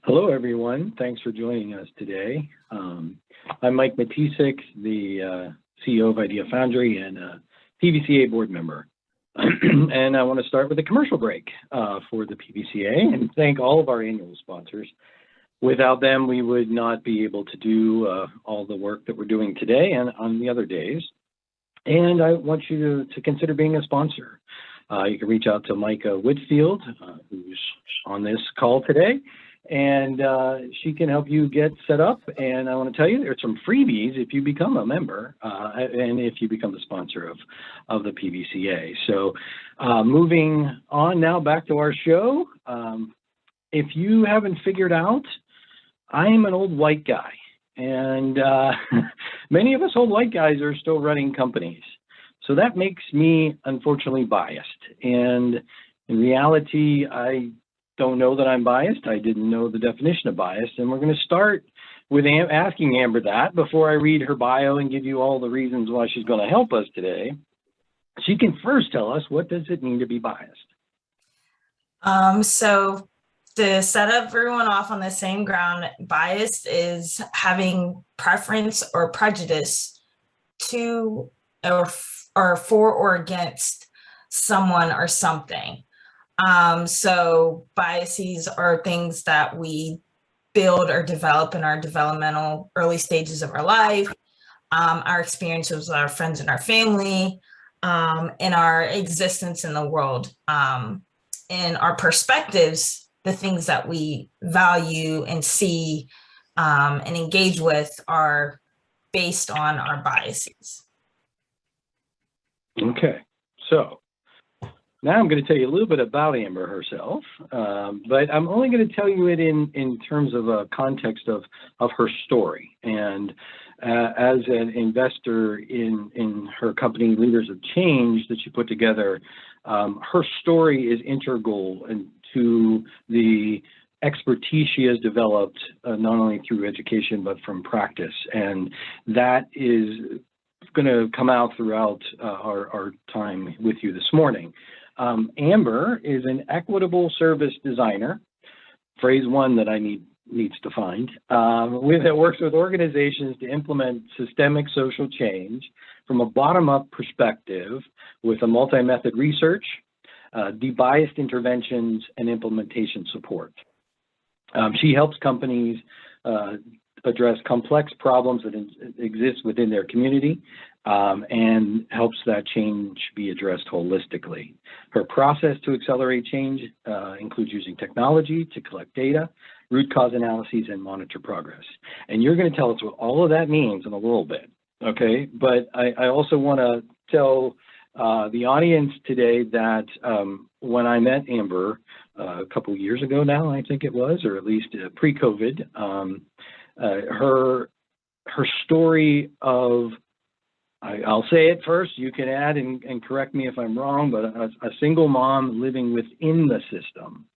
Hello, everyone. Thanks for joining us today. I'm Mike Matisik, the CEO of Idea Foundry and a PVCA board member. And I want to start with a commercial break for the PVCA and thank all of our annual sponsors. Without them, we would not be able to do all the work that we're doing today and on the other days. And I want you to consider being a sponsor. You can reach out to Micah Whitfield, who's on this call today, and she can help you get set up. And I want to tell you, there's some freebies if you become a member and if you become the sponsor of the PVCA. So moving on now back to our show. If you haven't figured out, I'm an old white guy, and many of us old white guys are still running companies. So that makes me, unfortunately, biased. And in reality, I don't know that I'm biased. I didn't know the definition of bias. And we're going to start with asking Amber that before I read her bio and give you all the reasons why she's going to help us today. She can first tell us, what does it mean to be biased? So to set everyone off on the same ground, bias is having preference or prejudice to or for or against someone or something. So biases are things that we build or develop in our developmental early stages of our life, our experiences with our friends and our family, and our existence in the world, and our perspectives, the things that we value and see and engage with are based on our biases. Okay, so now I'm going to tell you a little bit about Amber herself, but I'm only going to tell you it in terms of a context of her story. And as an investor in her company, Leaders of Change, that she put together, her story is integral to the expertise she has developed, not only through education, but from practice. And that is going to come out throughout our time with you this morning. Amber is an equitable service designer, phrase one that I needs to find, that works with organizations to implement systemic social change from a bottom-up perspective with a multi-method research, debiased interventions, and implementation support. She helps companies address complex problems that exist within their community, and helps that change be addressed holistically. Her process to accelerate change includes using technology to collect data, root cause analyses, and monitor progress. And you're going to tell us what all of that means in a little bit, okay? But I also want to tell the audience today that when I met Amber a couple years ago now, I think it was, or at least pre-COVID, her story of, I'll say it first, you can add and correct me if I'm wrong, but a single mom living within the system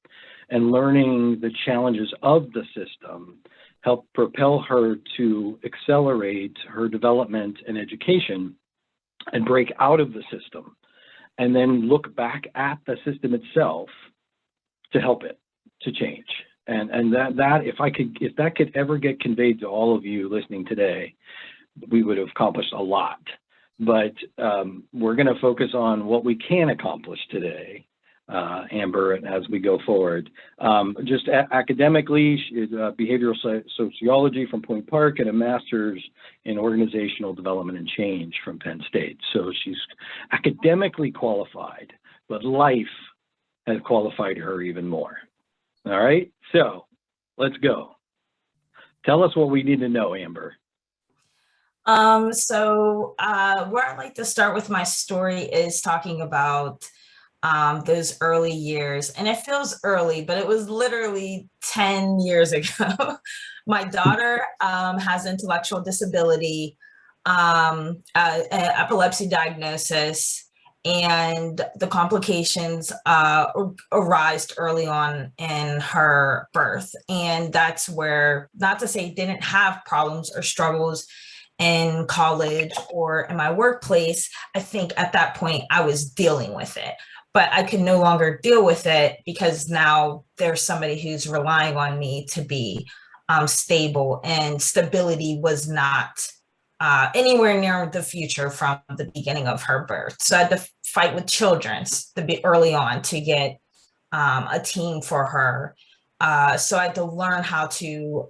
and learning the challenges of the system helped propel her to accelerate her development and education and break out of the system, and then look back at the system itself to help it to change. And that if that could ever get conveyed to all of you listening today, we would have accomplished a lot. But we're going to focus on what we can accomplish today, Amber, as we go forward. Just academically, she's behavioral sociology from Point Park and a master's in organizational development and change from Penn State. So she's academically qualified, but life has qualified her even more. All right, so let's go. Tell us what we need to know, Amber. Where I'd like to start with my story is talking about those early years. And it feels early, but it was literally 10 years ago. My daughter has intellectual disability, epilepsy diagnosis, and the complications arise early on in her birth. And that's where, not to say didn't have problems or struggles in college or in my workplace, I think at that point I was dealing with it. but I could no longer deal with it because now there's somebody who's relying on me to be stable, and stability was not anywhere near the future from the beginning of her birth. So I had to fight with children's early on to get a team for her. So I had to learn how to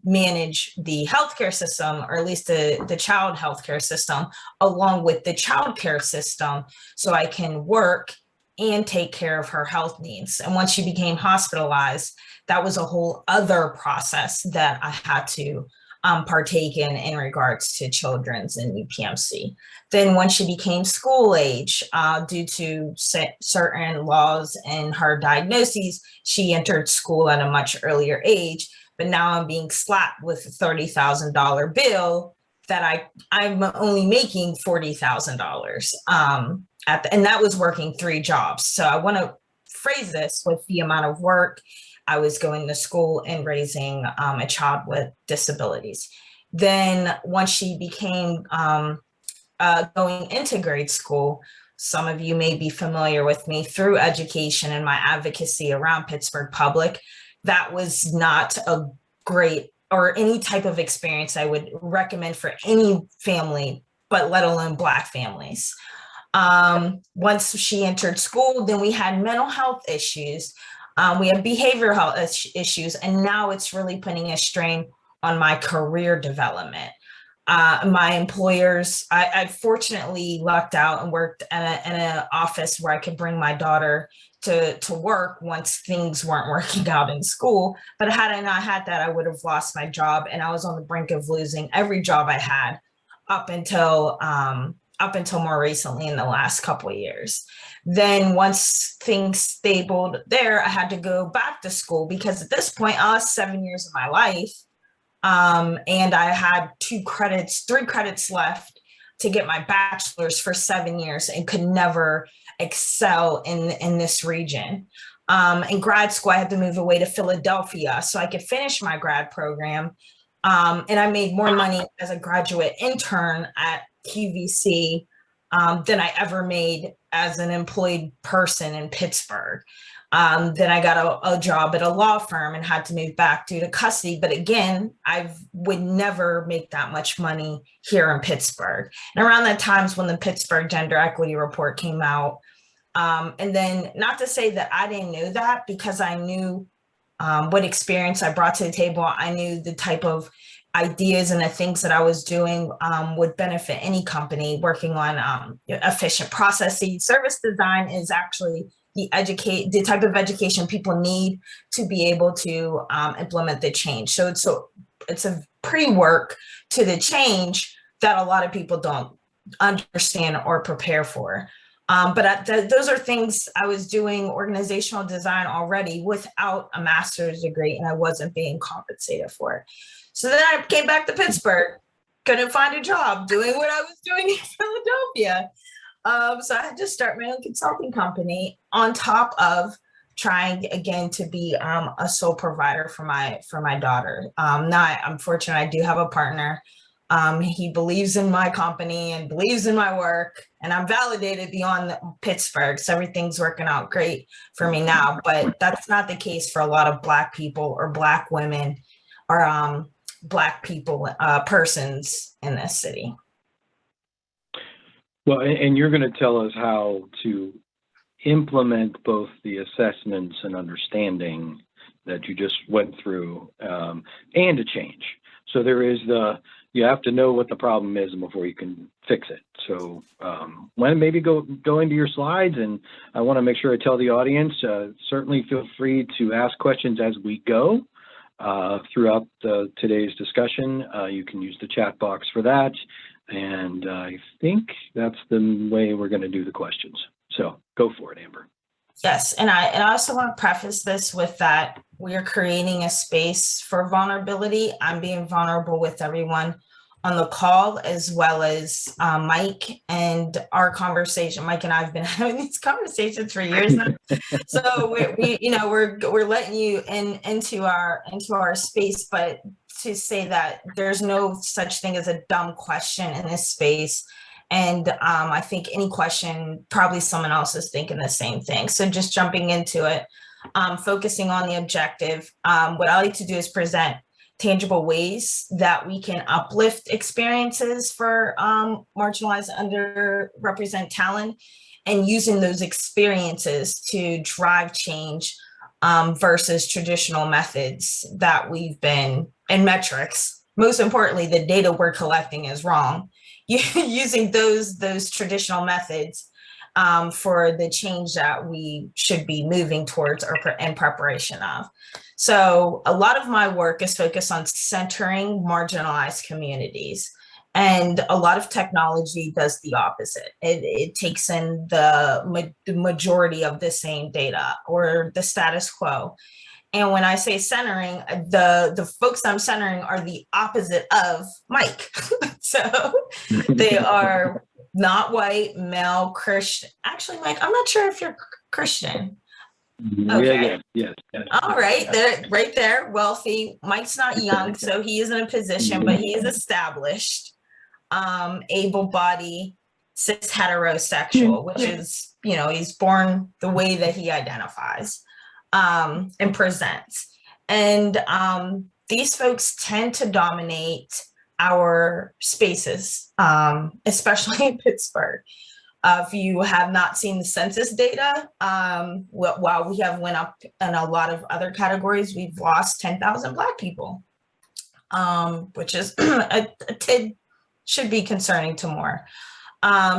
manage the healthcare system, or at least the child healthcare system, along with the childcare system, so I can work and take care of her health needs. And once she became hospitalized, that was a whole other process that I had to partake in regards to children's and UPMC. Then once she became school age, due to certain laws and her diagnoses, she entered school at a much earlier age. But now I'm being slapped with a $30,000 bill that I'm only making $40,000. And that was working 3 jobs. So I want to phrase this with the amount of work I was going to school and raising a child with disabilities. Then once she became going into grade school, some of you may be familiar with me through education and my advocacy around Pittsburgh Public. That was not a great or any type of experience I would recommend for any family, but let alone Black families. Once she entered school, then we had mental health issues. We have behavioral health issues, and now it's really putting a strain on my career development. My employers, I fortunately lucked out and worked in an office where I could bring my daughter to work once things weren't working out in school. But had I not had that, I would have lost my job, and I was on the brink of losing every job I had up until more recently in the last couple of years. Then once things stabled there, I had to go back to school because at this point I lost 7 years of my life. And I had 3 credits left to get my bachelor's for 7 years and could never excel in this region. In grad school, I had to move away to Philadelphia so I could finish my grad program. And I made more money as a graduate intern at QVC than I ever made as an employed person in Pittsburgh. Then I got a job at a law firm and had to move back due to custody. But again, I would never make that much money here in Pittsburgh. And around that time is when the Pittsburgh Gender Equity Report came out. And then not to say that I didn't know that, because I knew what experience I brought to the table. I knew the type of ideas and the things that I was doing would benefit any company working on efficient processes. Service design is actually the type of education people need to be able to implement the change. So it's a pre-work to the change that a lot of people don't understand or prepare for. But those are things I was doing organizational design already without a master's degree, and I wasn't being compensated for it. So then I came back to Pittsburgh, couldn't find a job doing what I was doing in Philadelphia. So I had to start my own consulting company on top of trying again to be a sole provider for my daughter. Now I'm fortunate I do have a partner. He believes in my company and believes in my work, and I'm validated beyond Pittsburgh. So everything's working out great for me now, but that's not the case for a lot of Black people or Black women or Black people, persons in this city. Well, and you're going to tell us how to implement both the assessments and understanding that you just went through, and a change. So there is you have to know what the problem is before you can fix it. So when maybe go into your slides, and I want to make sure I tell the audience, certainly feel free to ask questions as we go throughout today's discussion. You can use the chat box for that. And I think that's the way we're going to do the questions. So go for it, Amber. Yes, and I also want to preface this with that we are creating a space for vulnerability. I'm being vulnerable with everyone on the call, as well as Mike and our conversation. Mike and I have been having these conversations for years now. So we're letting you into our space, but to say that there's no such thing as a dumb question in this space, And I think any question, probably someone else is thinking the same thing. So just jumping into it, focusing on the objective, what I like to do is present tangible ways that we can uplift experiences for marginalized, underrepresented talent, and using those experiences to drive change versus traditional methods that we've been, and metrics. Most importantly, the data we're collecting is wrong. Using those traditional methods for the change that we should be moving towards or in preparation of. So a lot of my work is focused on centering marginalized communities. And a lot of technology does the opposite. It takes in the majority of the same data or the status quo. And when I say centering, the folks I'm centering are the opposite of Mike. So they are not white, male, Christian. Actually, Mike, I'm not sure if you're Christian. Okay. Yes. All right, they're right there, wealthy. Mike's not young, so he is in a position, but he is established, able-bodied, cis heterosexual, which is, he's born the way that he identifies and presents. And these folks tend to dominate our spaces, especially in Pittsburgh. If you have not seen the census data, while we have went up in a lot of other categories, we've lost 10,000 Black people, which is a tid should be concerning to more.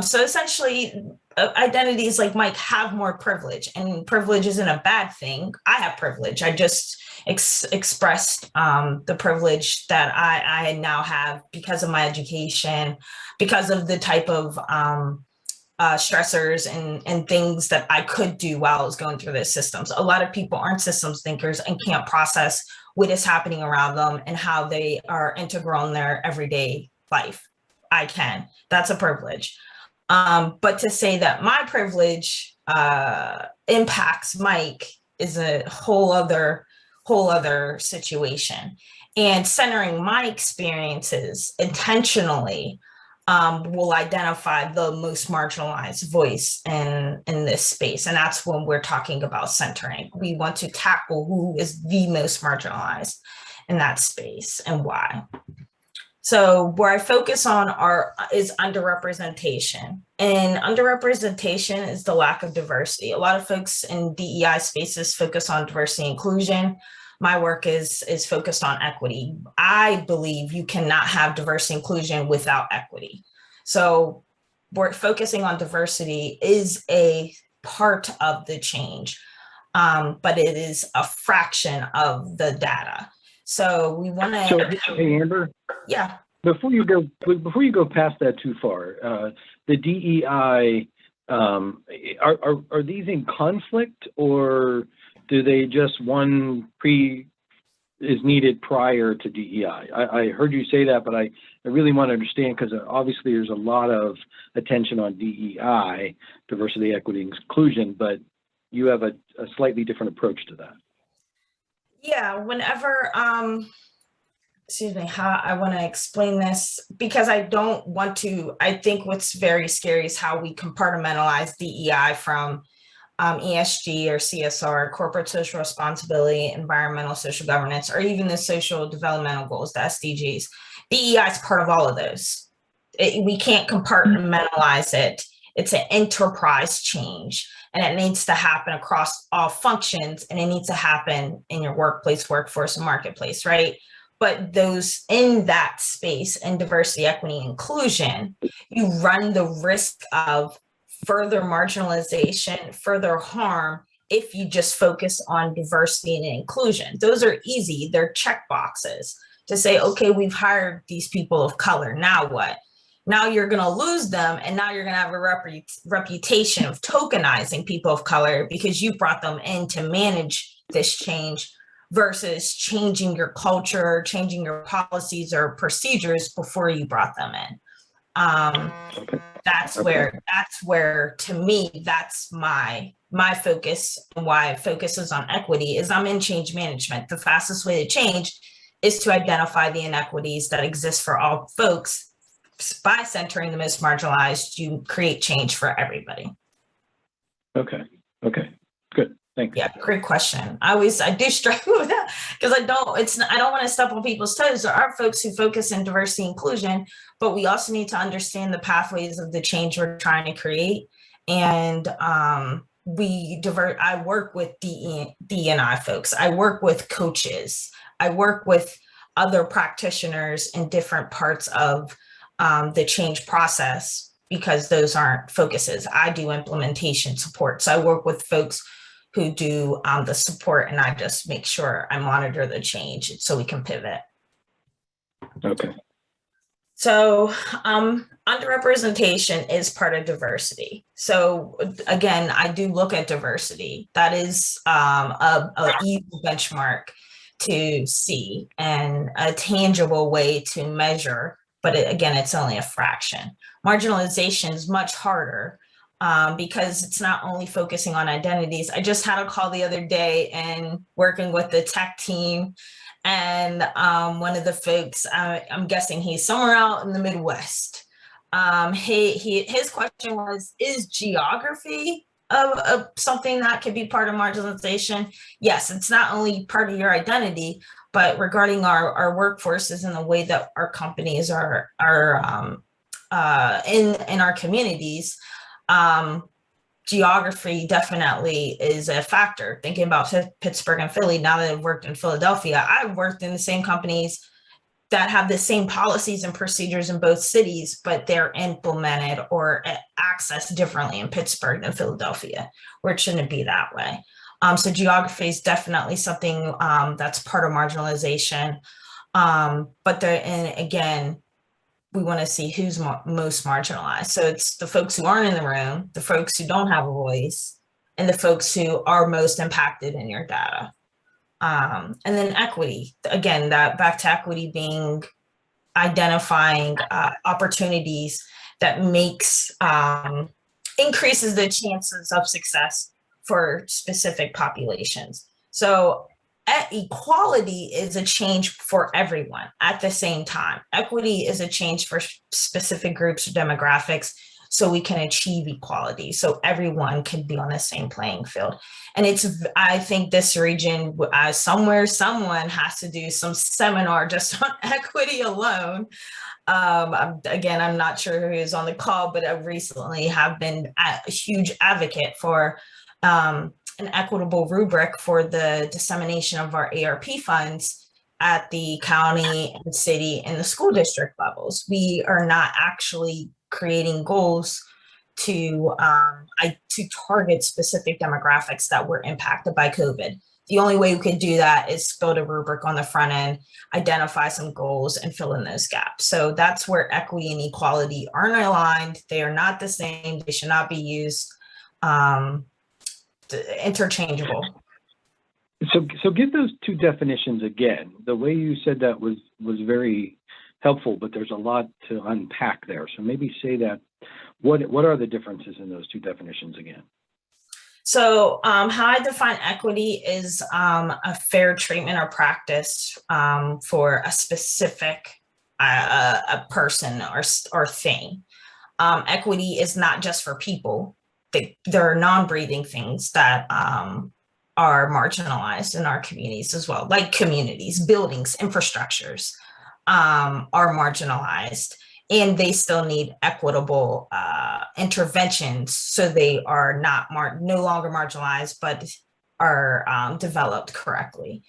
So essentially, identities like Mike have more privilege, and privilege isn't a bad thing. I have privilege. I just expressed the privilege that I now have because of my education, because of the type of stressors and things that I could do while I was going through those systems. A lot of people aren't systems thinkers and can't process what is happening around them and how they are integral in their everyday life. I can. That's a privilege. But to say that my privilege impacts Mike is a whole other situation. And centering my experiences intentionally will identify the most marginalized voice in this space. And that's when we're talking about centering. We want to tackle who is the most marginalized in that space and why. So where I focus on is underrepresentation. And underrepresentation is the lack of diversity. A lot of folks in DEI spaces focus on diversity and inclusion. My work is focused on equity. I believe you cannot have diversity and inclusion without equity. So we're focusing on diversity is a part of the change, but it is a fraction of the data. So we want to. So, hey, Amber. Yeah. Before you go past that too far, the DEI are these in conflict, or do they just one is needed prior to DEI? I heard you say that, but I really want to understand, because obviously there's a lot of attention on DEI, diversity, equity, and inclusion, but you have a slightly different approach to that. Yeah, whenever, how I want to explain this, because I don't want to, I think what's very scary is how we compartmentalize DEI from ESG or CSR, corporate social responsibility, environmental social governance, or even the social developmental goals, the SDGs. DEI is part of all of those. We can't compartmentalize it. It's an enterprise change, and it needs to happen across all functions, and it needs to happen in your workplace, workforce, and marketplace, right? But those in that space, in diversity, equity, and inclusion, you run the risk of further marginalization, further harm, if you just focus on diversity and inclusion. Those are easy, they're check boxes to say, okay, we've hired these people of color, now what? Now you're gonna lose them, and now you're gonna have a reputation of tokenizing people of color because you brought them in to manage this change, versus changing your culture, changing your policies or procedures before you brought them in. That's where to me, that's my focus, and why it focuses on equity is I'm in change management. The fastest way to change is to identify the inequities that exist for all folks by centering the most marginalized, you create change for everybody. Okay. Good. Thanks. Yeah, great question. I do struggle with that because I don't want to step on people's toes. There are folks who focus in diversity inclusion, but we also need to understand the pathways of the change we're trying to create. And I work with DEI folks. I work with coaches. I work with other practitioners in different parts of the change process, because those aren't focuses. I do implementation support. So I work with folks who do the support, and I just make sure I monitor the change so we can pivot. Okay. So underrepresentation is part of diversity. So again, I do look at diversity. That is a easy benchmark to see and a tangible way to measure, but again, it's only a fraction. Marginalization is much harder because it's not only focusing on identities. I just had a call the other day and working with the tech team, and one of the folks, I'm guessing he's somewhere out in the Midwest. His question was, is geography of something that could be part of marginalization? Yes, it's not only part of your identity, but regarding our workforces and the way that our companies are in our communities, geography definitely is a factor. Thinking about Pittsburgh and Philly, now that I've worked in Philadelphia, I've worked in the same companies that have the same policies and procedures in both cities, but they're implemented or accessed differently in Pittsburgh than Philadelphia, where it shouldn't be that way. So geography is definitely something that's part of marginalization. But again, we want to see who's most marginalized. So it's the folks who aren't in the room, the folks who don't have a voice, and the folks who are most impacted in your data. And then equity, again, that back to equity being identifying opportunities that increases the chances of success for specific populations. So equality is a change for everyone at the same time. Equity is a change for specific groups or demographics, so we can achieve equality, so everyone can be on the same playing field. And I think this region, somewhere someone has to do some seminar just on equity alone. Again, I'm not sure who is on the call, but I recently have been a huge advocate for an equitable rubric for the dissemination of our ARP funds at the county and city and the school district levels. We are not actually creating goals to target specific demographics that were impacted by COVID. The only way we could do that is build a rubric on the front end, identify some goals, and fill in those gaps. So that's where equity and equality aren't aligned. They are not the same. They should not be used interchangeable. So give those two definitions again. The way you said that was very helpful, but there's a lot to unpack there. So maybe say that. What are the differences in those two definitions again? So how I define equity is a fair treatment or practice for a specific a person or thing. Equity is not just for people. There are non-breathing things that are marginalized in our communities as well, like communities, buildings, infrastructures are marginalized, and they still need equitable interventions so they are no longer marginalized, but are developed correctly.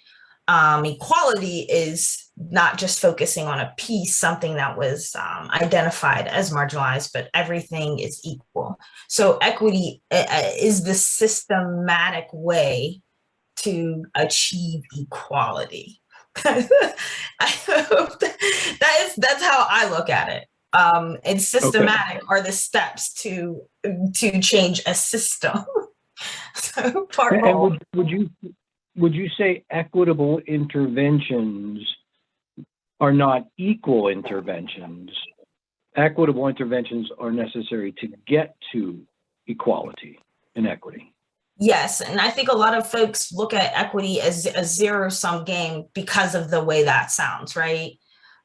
Equality is not just focusing on a piece, something that was identified as marginalized, but everything is equal. So equity is the systematic way to achieve equality. I hope that's how I look at it. It's systematic are the steps to change a system. So would you say equitable interventions are not equal interventions? Equitable interventions are necessary to get to equality and equity. Yes, and I think a lot of folks look at equity as a zero-sum game because of the way that sounds, right?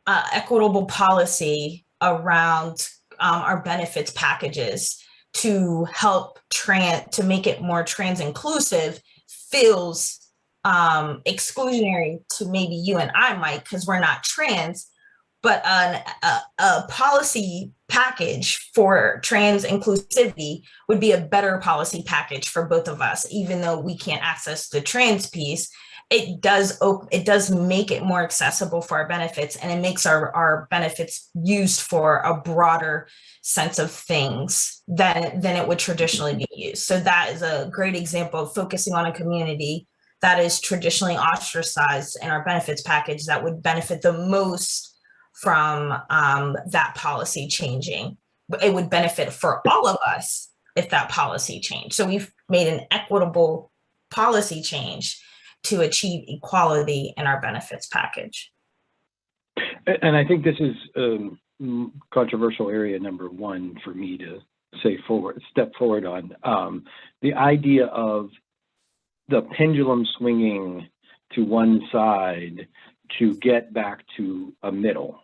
Equitable policy around our benefits packages to help to make it more trans inclusive feels exclusionary to maybe you and I, Mike, because we're not trans, but a policy package for trans inclusivity would be a better policy package for both of us. Even though we can't access the trans piece, it does make it more accessible for our benefits, and it makes our benefits used for a broader sense of things than it would traditionally be used. So that is a great example of focusing on a community that is traditionally ostracized in our benefits package that would benefit the most from that policy changing. It would benefit for all of us if that policy changed. So we've made an equitable policy change to achieve equality in our benefits package. And I think this is controversial area number one for me to step forward on. The idea of the pendulum swinging to one side to get back to a middle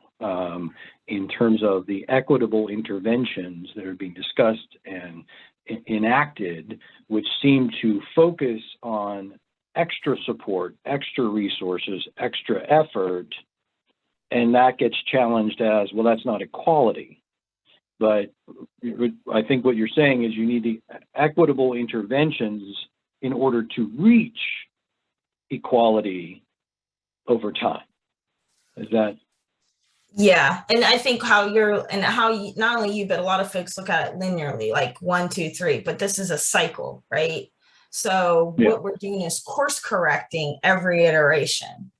in terms of the equitable interventions that are being discussed and enacted, which seem to focus on extra support, extra resources, extra effort, and that gets challenged as, well, that's not equality. But I think what you're saying is you need the equitable interventions in order to reach equality over time. Is that? Yeah, and I think not only you, but a lot of folks look at it linearly, like 1, 2, 3, but this is a cycle, right? So what we're doing is course correcting every iteration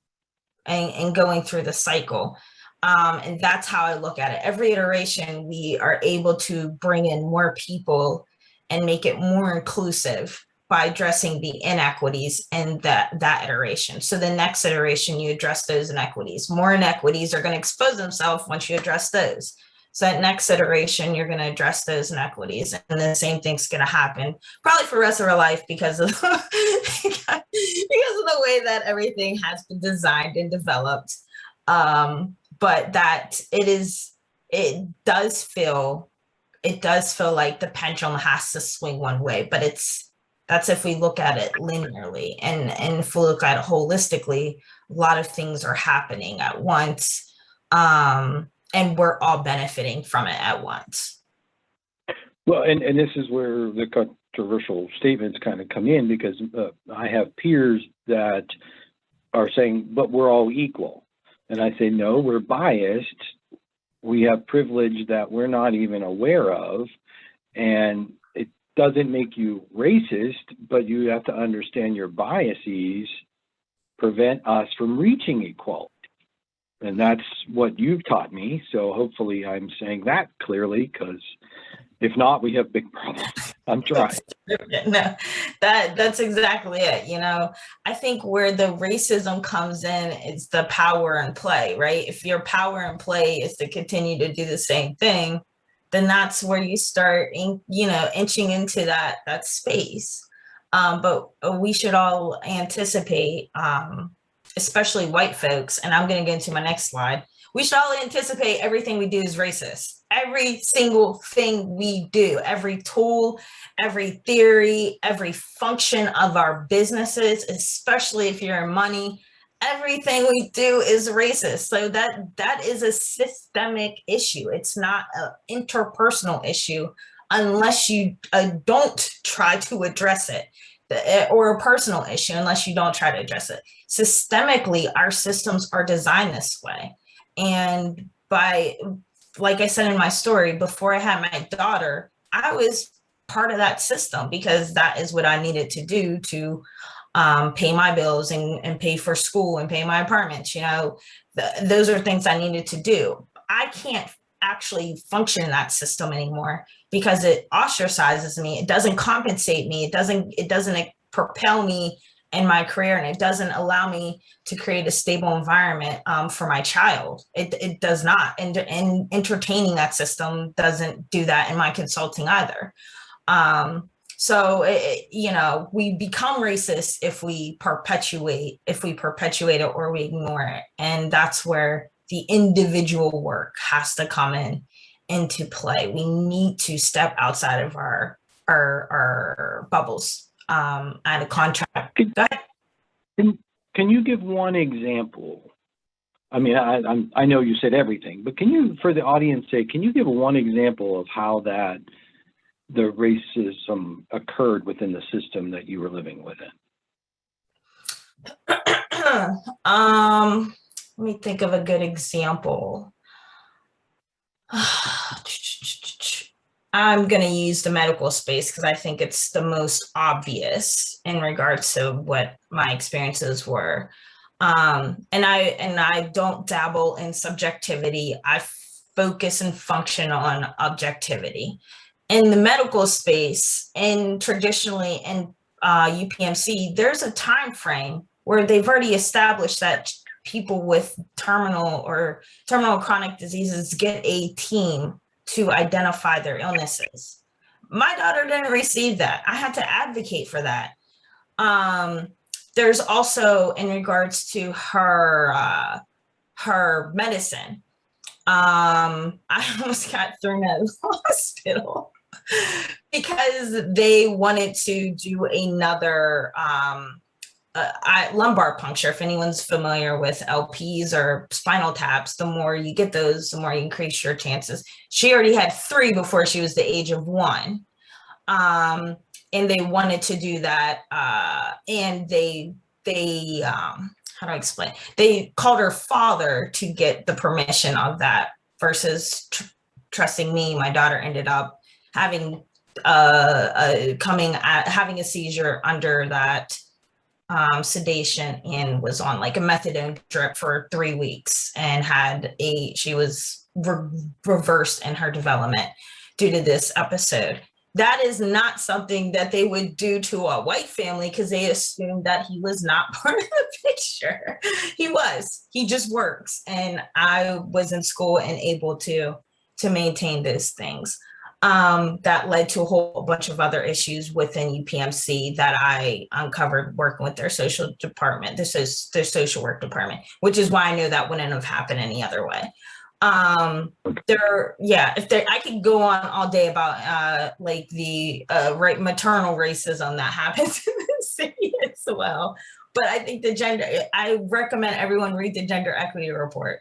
and going through the cycle. And that's how I look at it. Every iteration, we are able to bring in more people and make it more inclusive by addressing the inequities in that iteration. So the next iteration, you address those inequities. More inequities are going to expose themselves once you address those. So that next iteration, you're going to address those inequities, and the same thing's going to happen probably for the rest of our life because of the way that everything has been designed and developed. But that it does feel like the pendulum has to swing one way, but that's if we look at it linearly, and if we look at it holistically, a lot of things are happening at once. And we're all benefiting from it at once. Well, and this is where the controversial statements kind of come in, because I have peers that are saying, but we're all equal. And I say, no, we're biased. We have privilege that we're not even aware of. And it doesn't make you racist, but you have to understand your biases prevent us from reaching equality. And that's what you've taught me. So hopefully I'm saying that clearly, because if not, we have big problems. I'm trying. No, that's exactly it. I think where the racism comes in is the power and play, right? If your power and play is to continue to do the same thing, then that's where you start, inching into that space. But we should all anticipate, especially white folks, and I'm going to get into my next slide. We should all anticipate everything we do is racist. Every single thing we do, every tool, every theory, every function of our businesses, especially if you're in money, everything we do is racist. So that is a systemic issue. It's not an interpersonal issue unless you don't try to address it, or a personal issue unless you don't try to address it. Systemically, our systems are designed this way. And like I said in my story, before I had my daughter, I was part of that system because that is what I needed to do to pay my bills and pay for school and pay my apartments. Those are things I needed to do. I can't actually function in that system anymore because it ostracizes me. It doesn't compensate me. It doesn't propel me in my career, and it doesn't allow me to create a stable environment for my child. It does not. And entertaining that system doesn't do that in my consulting either. So we become racist if we perpetuate it or we ignore it. And that's where the individual work has to come into play. We need to step outside of our bubbles. And a contract. Go ahead. Can you give one example? I mean, I know you said everything, but can you, for the audience's sake, can you give one example of how that the racism occurred within the system that you were living within? Let me think of a good example. I'm going to use the medical space because I think it's the most obvious in regards to what my experiences were. And I don't dabble in subjectivity. I focus and function on objectivity. In the medical space, and traditionally in UPMC, there's a time frame where they've already established that people with terminal chronic diseases get a team to identify their illnesses. My daughter didn't receive that. I had to advocate for that. There's also, in regards to her medicine, I almost got thrown out of the hospital because they wanted to do another lumbar puncture. If anyone's familiar with LPs or spinal taps, the more you get those, the more you increase your chances. She already had 3 before she was the age of 1. And they wanted to do that. And they how do I explain? They called her father to get the permission of that versus trusting me. My daughter ended up having having a seizure under that sedation, and was on like a methadone drip for 3 weeks, and she was reversed in her development due to this episode. That is not something that they would do to a white family because they assumed that he was not part of the picture. He just works. And I was in school and able to maintain those things. That led to a whole bunch of other issues within UPMC that I uncovered working with their social department, their social work department, which is why I know that wouldn't have happened any other way. I could go on all day about like the maternal racism that happens in the city as well. But I think I recommend everyone read the gender equity report.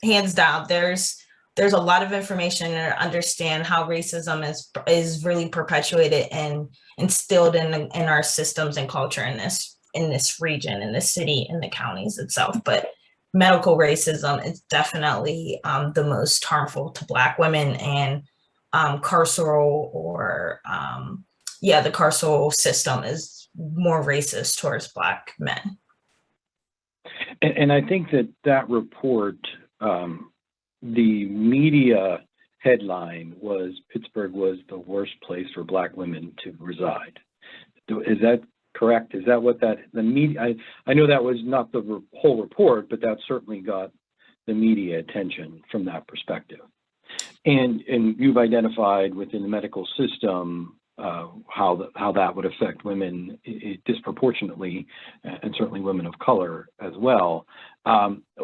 Hands down, there's a lot of information to understand how racism is really perpetuated and instilled in our systems and culture in this region, in this city, in the counties itself. But medical racism is definitely the most harmful to Black women, and the carceral system is more racist towards Black men. And I think that report, the media headline was Pittsburgh was the worst place for Black women to reside. Is that correct? Is that what the media, I know that was not the whole report, but that certainly got the media attention from that perspective. And you've identified within the medical system how that would affect women disproportionately, and certainly women of color as well.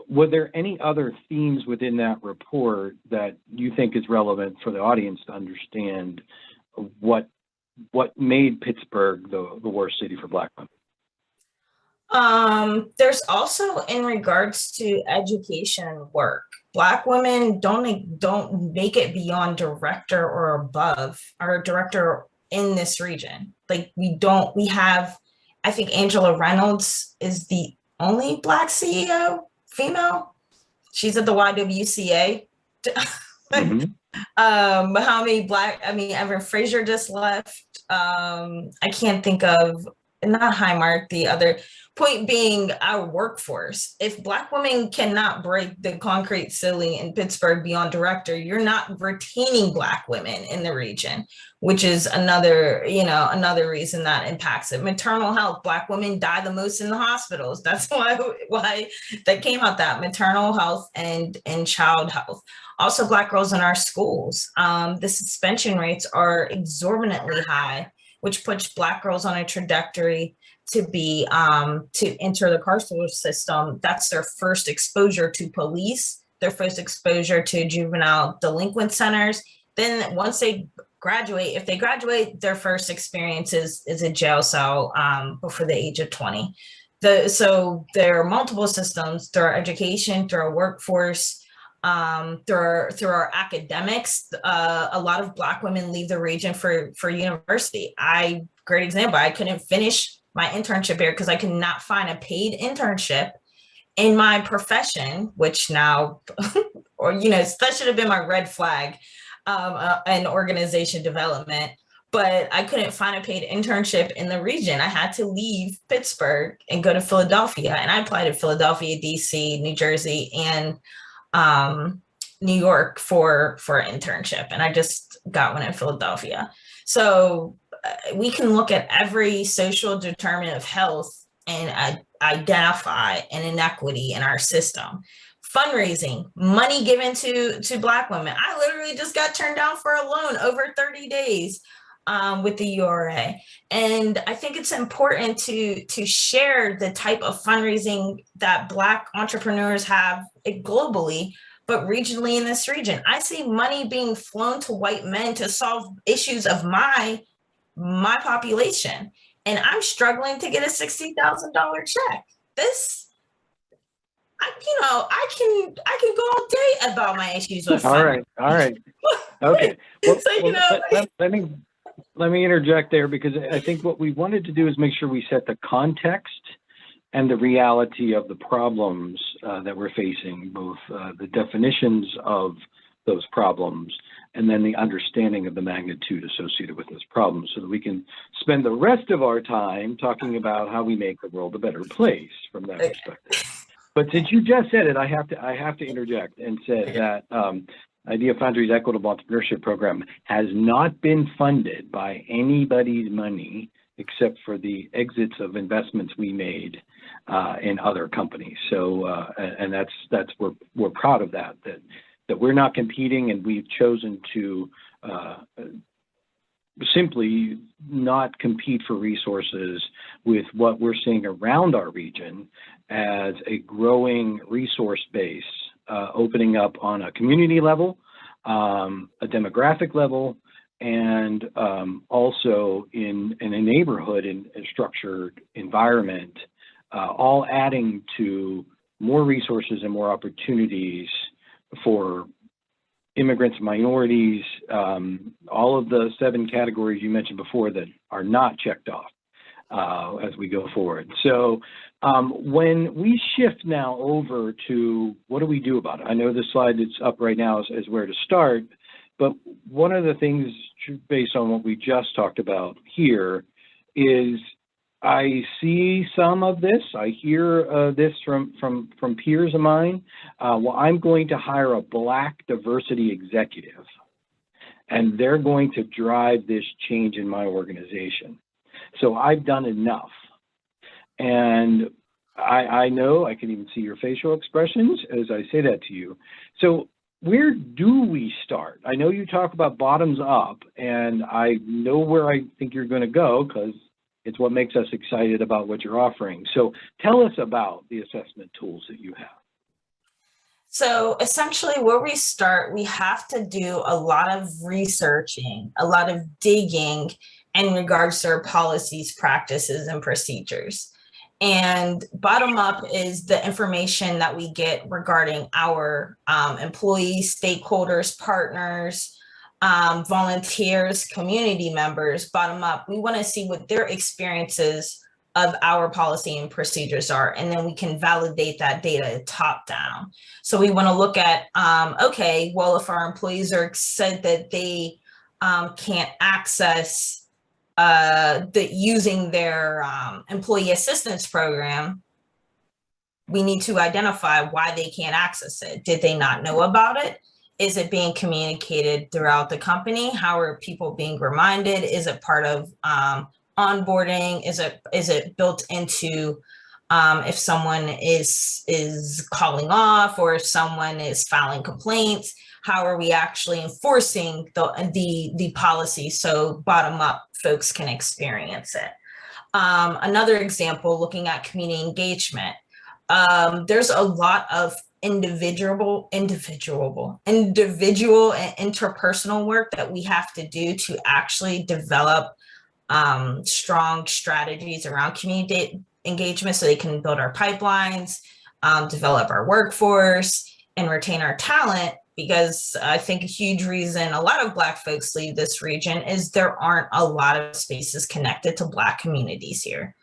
Were there any other themes within that report that you think is relevant for the audience to understand what made Pittsburgh the worst city for Black women? There's also, in regards to education work, Black women don't make it beyond director or above, or director in this region. Like we have, I think Angela Reynolds is the only Black CEO, female. She's at the YWCA. Mm-hmm. How many Evan Fraser just left. I can't think of, not Highmark, the other. Point being, our workforce. If Black women cannot break the concrete ceiling in Pittsburgh beyond director, you're not retaining Black women in the region, which is another reason that impacts it. Maternal health, Black women die the most in the hospitals. That's why that came out, that maternal health and child health. Also, Black girls in our schools. The suspension rates are exorbitantly high, which puts Black girls on a trajectory to enter the carceral system. That's their first exposure to police, their first exposure to juvenile delinquent centers. Then once they graduate, if they graduate, their first experience is a jail cell before the age of 20. So there are multiple systems through our education, through our workforce, through our academics. A lot of Black women leave the region for university. Great example, I couldn't finish my internship here because I could not find a paid internship in my profession, which now, or, that should have been my red flag in organization development. But I couldn't find a paid internship in the region. I had to leave Pittsburgh and go to Philadelphia. And I applied to Philadelphia, DC, New Jersey, and New York for an internship. And I just got one in Philadelphia. So we can look at every social determinant of health and identify an inequity in our system. Fundraising, money given to Black women. I literally just got turned down for a loan over 30 days with the URA. And I think it's important to share the type of fundraising that Black entrepreneurs have globally, but regionally in this region. I see money being flown to white men to solve issues of my population. And I'm struggling to get a $60,000 check. I can go all day about my issues with funding. All right. Okay. Well, so, let me interject there, because I think what we wanted to do is make sure we set the context and the reality of the problems that we're facing, both the definitions of those problems and then the understanding of the magnitude associated with those problems, so that we can spend the rest of our time talking about how we make the world a better place from that perspective. But since you just said it, I have to interject and say that Idea Foundry's Equitable Entrepreneurship Program has not been funded by anybody's money except for the exits of investments we made in other companies. So, and that's we're proud of that we're not competing, and we've chosen to simply not compete for resources with what we're seeing around our region as a growing resource base, opening up on a community level, a demographic level, and also in a neighborhood and a structured environment, all adding to more resources and more opportunities for immigrants, minorities, all of the 7 categories you mentioned before that are not checked off as we go forward. So when we shift now over to what do we do about it? I know the slide that's up right now is where to start, but one of the things based on what we just talked about here is I see some of this. I hear this from peers of mine. Well, I'm going to hire a Black diversity executive, and they're going to drive this change in my organization. So I've done enough. And I know, I can even see your facial expressions as I say that to you. So where do we start? I know you talk about bottoms up, and I know where I think you're going to go, because it's what makes us excited about what you're offering. So tell us about the assessment tools that you have. So essentially where we start, we have to do a lot of researching, a lot of digging in regards to our policies, practices, and procedures. And bottom up is the information that we get regarding our employees, stakeholders, partners, volunteers, community members. Bottom up, we want to see what their experiences of our policy and procedures are, and then we can validate that data top down. So we want to look at, okay, well, if our employees are said that they can't access using their employee assistance program, we need to identify why they can't access it. Did they not know about it? Is it being communicated throughout the company? How are people being reminded? Is it part of onboarding? Is it built into if someone is calling off, or if someone is filing complaints? How are we actually enforcing the policy so bottom up folks can experience it? Another example, looking at community engagement. There's a lot of individual and interpersonal work that we have to do to actually develop strong strategies around community engagement so they can build our pipelines, develop our workforce, and retain our talent. Because I think a huge reason a lot of Black folks leave this region is there aren't a lot of spaces connected to Black communities here.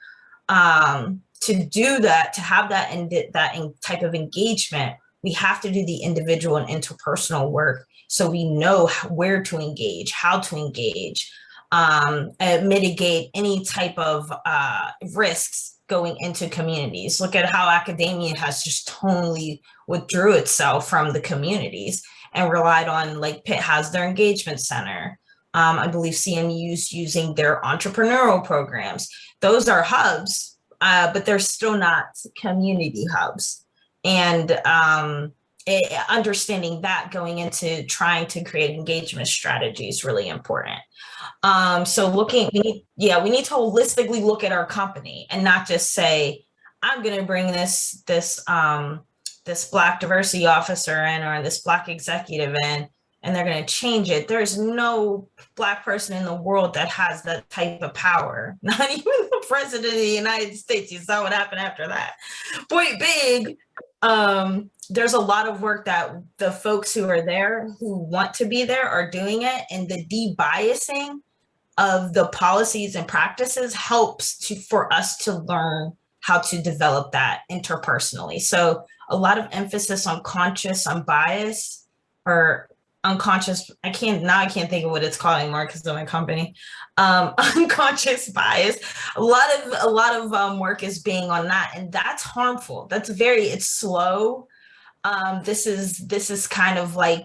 To do that, to have that type of engagement, we have to do the individual and interpersonal work so we know where to engage, how to engage, mitigate any type of risks going into communities. Look at how academia has just totally withdrew itself from the communities and relied on, like Pitt has their engagement center. I believe CMU's using their entrepreneurial programs. Those are hubs, but they're still not community hubs. And understanding that going into trying to create engagement strategy is really important. So we need to holistically look at our company and not just say, I'm going to bring this Black diversity officer in or this Black executive in, and they're going to change it. There's no Black person in the world that has that type of power. Not even the president of the United States. You saw what happened after that. Point big, there's a lot of work that the folks who are there, who want to be there, are doing it, and the debiasing of the policies and practices helps for us to learn how to develop that interpersonally. So a lot of emphasis on bias or unconscious. I can't think of what it's called anymore because of my company. Unconscious bias. A lot of work is being on that, and that's harmful. It's slow. This is kind of like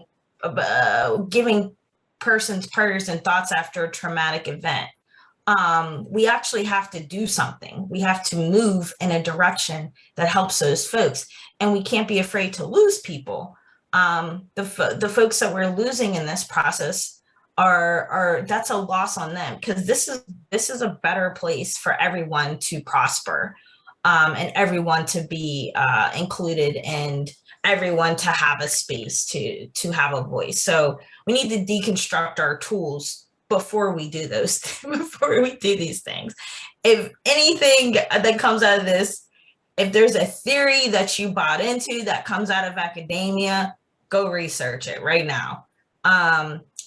giving persons prayers and thoughts after a traumatic event. We actually have to do something. We have to move in a direction that helps those folks, and we can't be afraid to lose people. The folks that we're losing in this process are that's a loss on them, because this is a better place for everyone to prosper, and everyone to be included, and everyone to have a space to have a voice. So we need to deconstruct our tools before we do these things. If anything that comes out of this, if there's a theory that you bought into that comes out of academia, go research it right now.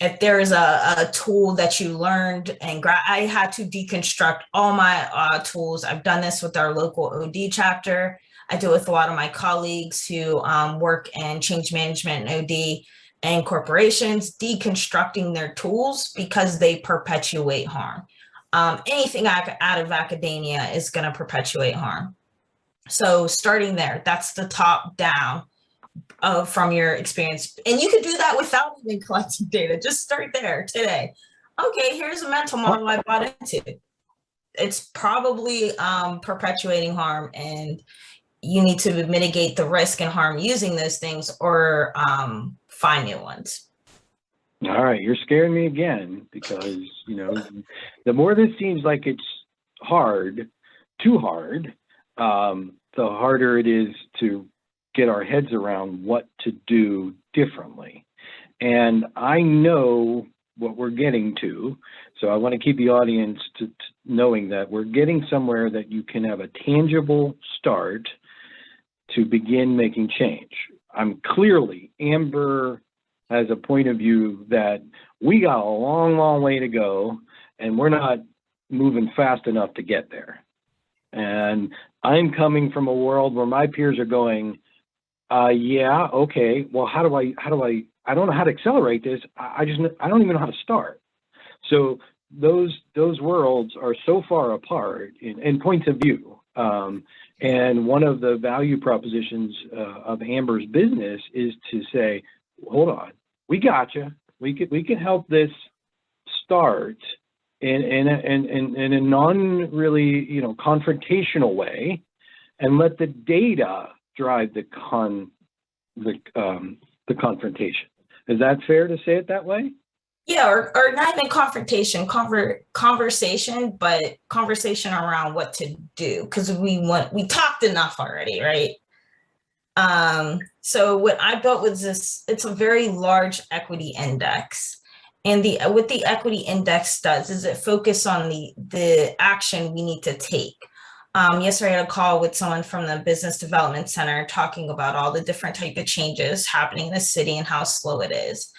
If there is a tool that you learned I had to deconstruct all my tools. I've done this with our local OD chapter. I do it with a lot of my colleagues who work in change management and OD and corporations, deconstructing their tools because they perpetuate harm. Anything out of academia is going to perpetuate harm. So starting there, that's the top down from your experience. And you could do that without even collecting data. Just start there today. Okay, here's a mental model I bought into. It's probably perpetuating harm, and you need to mitigate the risk and harm using those things, or find new ones. All right, you're scaring me again, because the more this seems like it's too hard, the harder it is to get our heads around what to do differently. And I know what we're getting to, so I want to keep the audience to knowing that we're getting somewhere that you can have a tangible start to begin making change. Amber has a point of view that we got a long, long way to go, and we're not moving fast enough to get there. And I'm coming from a world where my peers are going, yeah, okay, well, I don't know how to accelerate this. I don't even know how to start. So those worlds are so far apart in points of view. And one of the value propositions of Amber's business is to say, hold on, we got you. We can help this start in a non really confrontational way, and let the data drive the confrontation. Is that fair to say it that way? Yeah, or not even confrontation, conversation, but conversation around what to do, because we talked enough already, right? So what I built was this, it's a very large equity index. And what the equity index does is it focuses on the action we need to take. Yesterday I had a call with someone from the Business Development Center talking about all the different type of changes happening in the city and how slow it is.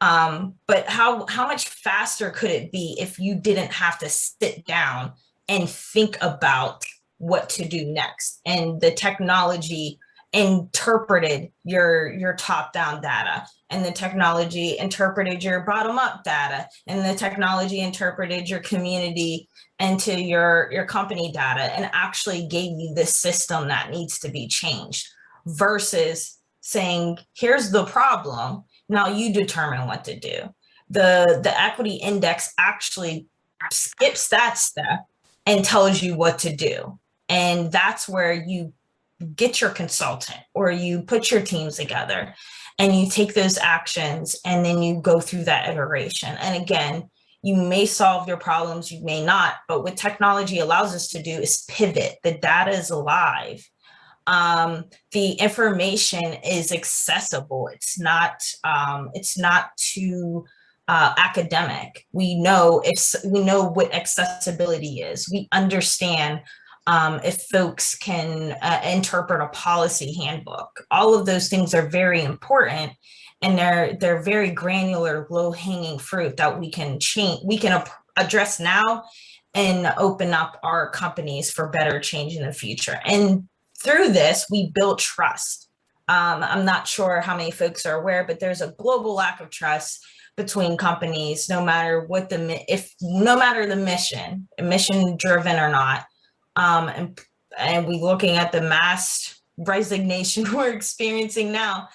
But how much faster could it be if you didn't have to sit down and think about what to do next? And the technology interpreted your top-down data, and the technology interpreted your bottom-up data, and the technology interpreted your community into your company data, and actually gave you this system that needs to be changed, versus saying, here's the problem, now you determine what to do. The equity index actually skips that step and tells you what to do. And that's where you get your consultant, or you put your teams together and you take those actions, and then you go through that iteration. And again, you may solve your problems, you may not, but what technology allows us to do is pivot. The data is alive. The information is accessible. It's not too academic. We know what accessibility is. We understand if folks can interpret a policy handbook. All of those things are very important, and they're very granular, low-hanging fruit that we can address now and open up our companies for better change in the future. And through this, we build trust. I'm not sure how many folks are aware, but there's a global lack of trust between companies, no matter the mission driven or not. And we looking at the mass resignation we're experiencing now.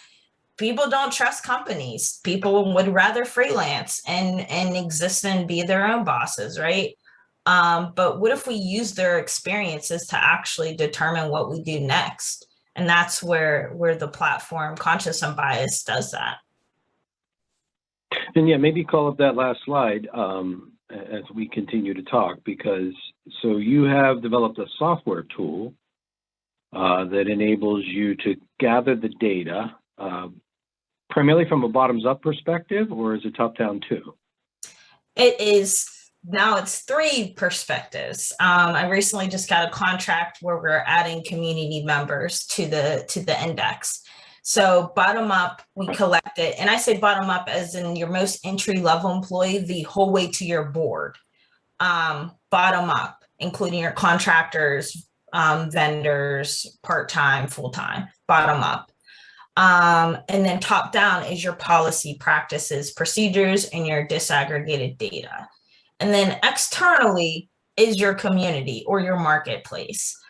People don't trust companies. People would rather freelance and exist and be their own bosses, right? But what if we use their experiences to actually determine what we do next? And that's where the platform Conscious Unbiased does that. And yeah, maybe call up that last slide as we continue to talk, because so you have developed a software tool that enables you to gather the data primarily from a bottoms-up perspective, or is it top-down too? It is. Now it's 3 perspectives. I recently just got a contract where we're adding community members to the index. So bottom up, we collect it. And I say bottom up as in your most entry level employee, the whole way to your board. Bottom up, including your contractors, vendors, part-time, full-time, bottom up. And then top down is your policy, practices, procedures, and your disaggregated data. And then externally is your community or your marketplace.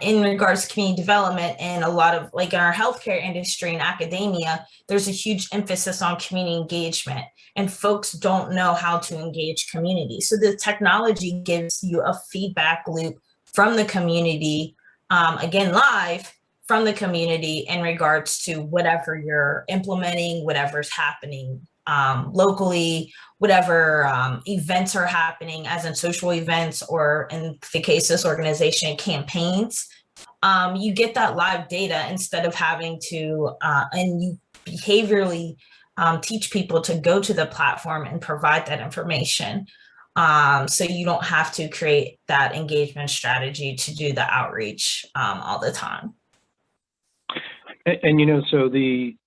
In regards to community development, and a lot of, like in our healthcare industry and academia, there's a huge emphasis on community engagement, and folks don't know how to engage community. So the technology gives you a feedback loop from the community, again, live from the community in regards to whatever you're implementing, whatever's happening locally, whatever events are happening, as in social events, or in the case of this organization, campaigns. You get that live data instead of having to, and you behaviorally teach people to go to the platform and provide that information. So you don't have to create that engagement strategy to do the outreach all the time. And you know, so the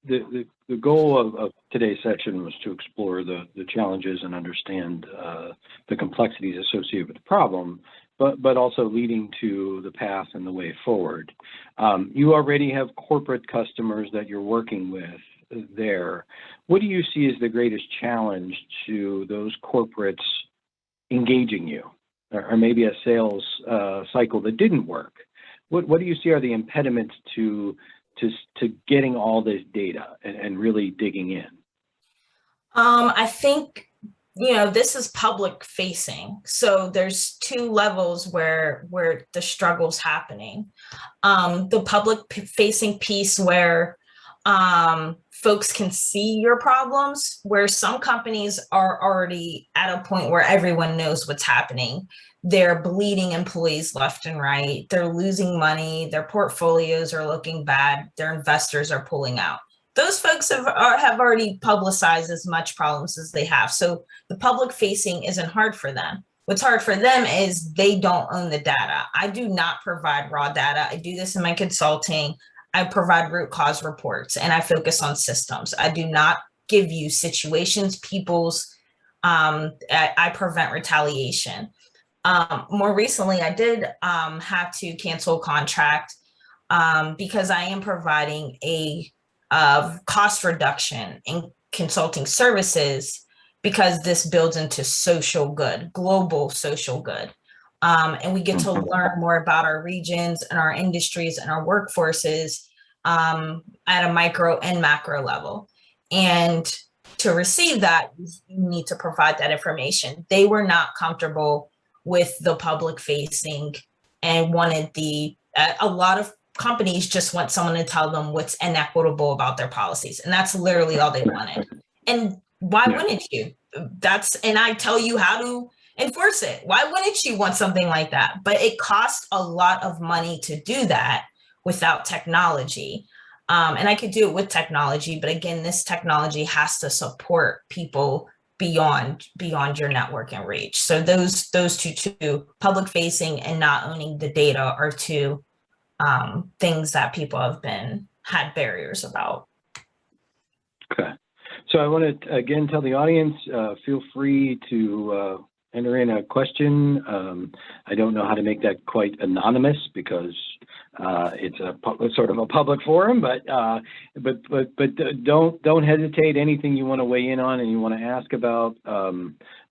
goal of today's section was to explore the challenges and understand the complexities associated with the problem, but also leading to the path and the way forward. You already have corporate customers that you're working with there. What do you see as the greatest challenge to those corporates engaging you, or maybe a sales cycle that didn't work? What do you see are the impediments to getting all this data and really digging in? I think, this is public facing. So there's 2 levels where the struggle's happening. The public facing piece where folks can see your problems, where some companies are already at a point where everyone knows what's happening. They're bleeding employees left and right. They're losing money. Their portfolios are looking bad. Their investors are pulling out. Those folks have already publicized as much problems as they have. So the public facing isn't hard for them. What's hard for them is they don't own the data. I do not provide raw data. I do this in my consulting. I provide root cause reports and I focus on systems. I do not give you situations, people's, I prevent retaliation. More recently, I did have to cancel a contract because I am providing a cost reduction in consulting services because this builds into social good, global social good. And we get to learn more about our regions and our industries and our workforces at a micro and macro level. And to receive that, you need to provide that information. They were not comfortable with the public facing and wanted a lot of companies just want someone to tell them what's inequitable about their policies. And that's literally all they wanted. And why wouldn't you? And I tell you how to enforce it. Why wouldn't you want something like that? But it costs a lot of money to do that without technology. And I could do it with technology, but again, this technology has to support people beyond your network and reach. So those two, public facing and not owning the data, are two things that people have had barriers about. Okay. So I want to again tell the audience, feel free to enter in a question. I don't know how to make that quite anonymous because it's sort of a public forum, but don't hesitate. Anything you want to weigh in on and you want to ask about,